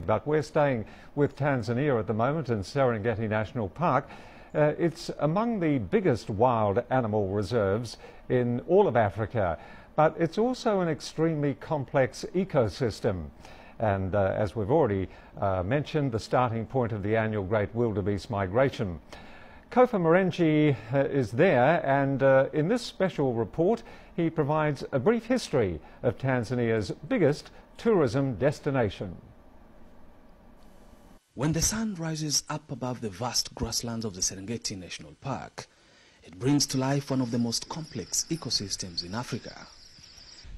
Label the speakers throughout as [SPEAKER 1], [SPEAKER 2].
[SPEAKER 1] But we're staying with Tanzania at the moment in Serengeti National Park. It's among the biggest wild animal reserves in all of Africa, but it's also an extremely complex ecosystem. And as we've already mentioned, the starting point of the annual Great Wildebeest Migration. Kofa Mrenje is there, and in this special report he provides a brief history of Tanzania's biggest tourism destination.
[SPEAKER 2] When the sun rises up above the vast grasslands of the Serengeti National Park, it brings to life one of the most complex ecosystems in Africa.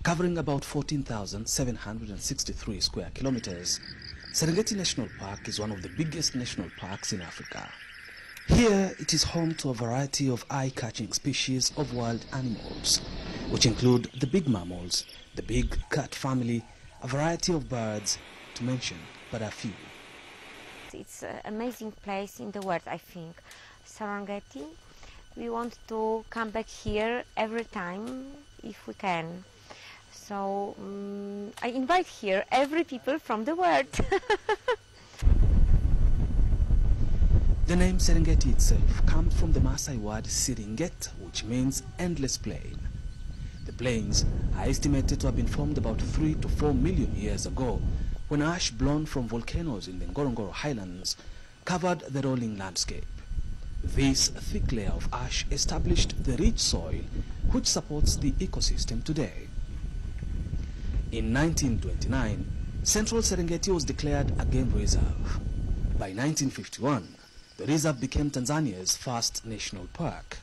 [SPEAKER 2] Covering about 14,763 square kilometers, Serengeti National Park is one of the biggest national parks in Africa. Here, it is home to a variety of eye-catching species of wild animals, which include the big mammals, the big cat family, a variety of birds, to mention but a few.
[SPEAKER 3] It's an amazing place in the world, I think. Serengeti, we want to come back here every time if we can. So I invite here every people from the world.
[SPEAKER 2] The name Serengeti itself comes from the Maasai word Seringet, which means endless plain. The plains are estimated to have been formed about 3 to 4 million years ago, when ash blown from volcanoes in the Ngorongoro highlands covered the rolling landscape. This thick layer of ash established the rich soil which supports the ecosystem today. In 1929, Central Serengeti was declared a game reserve. By 1951, the reserve became Tanzania's first national park.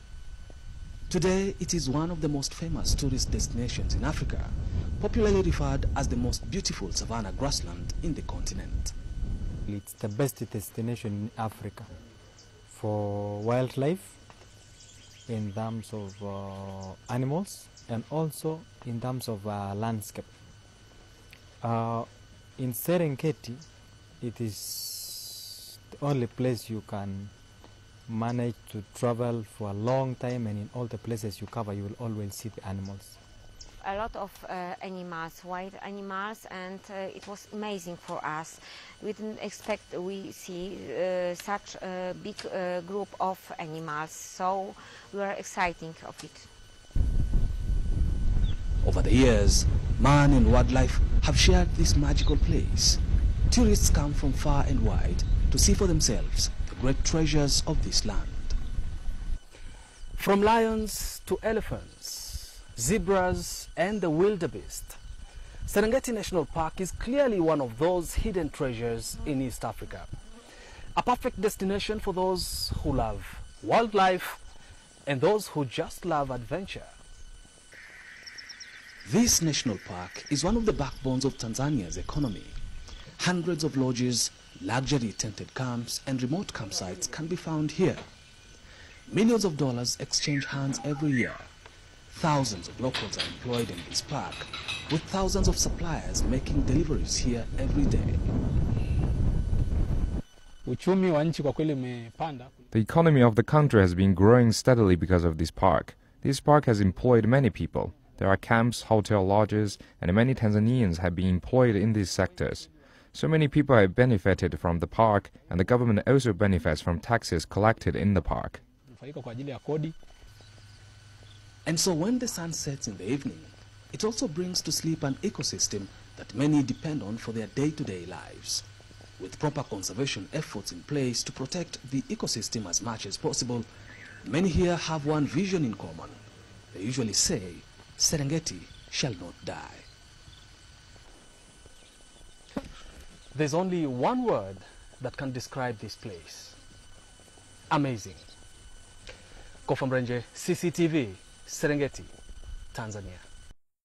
[SPEAKER 2] Today, it is one of the most famous tourist destinations in Africa, popularly referred as the most beautiful savanna grassland in the continent.
[SPEAKER 4] It's the best destination in Africa for wildlife, in terms of animals, and also in terms of landscape. In Serengeti, it is the only place you can manage to travel for a long time, and in all the places you cover, you will always see the animals.
[SPEAKER 3] A lot of animals, wild animals, and it was amazing for us. We didn't expect we see such a big group of animals, so we were excited of it.
[SPEAKER 2] Over the years, man and wildlife have shared this magical place. Tourists come from far and wide to see for themselves the great treasures of this land. From lions to elephants, zebras and the wildebeest, Serengeti National Park is clearly one of those hidden treasures in East Africa. A perfect destination for those who love wildlife and those who just love adventure. This national park is one of the backbones of Tanzania's economy. Hundreds of lodges, luxury tented camps and remote campsites can be found here. Millions of dollars exchange hands every year. Thousands of locals are employed in this park, with thousands of suppliers making deliveries here every day.
[SPEAKER 5] The economy of the country has been growing steadily because of this park. This park has employed many people. There are camps, hotel lodges, and many Tanzanians have been employed in these sectors. So many people have benefited from the park, and the government also benefits from taxes collected in the park.
[SPEAKER 2] And so when the sun sets in the evening, it also brings to sleep an ecosystem that many depend on for their day-to-day lives. With proper conservation efforts in place to protect the ecosystem as much as possible, many here have one vision in common. They usually say, Serengeti shall not die. There's only one word that can describe this place. Amazing. Kofa Mrenje, CCTV, Serengeti, Tanzania.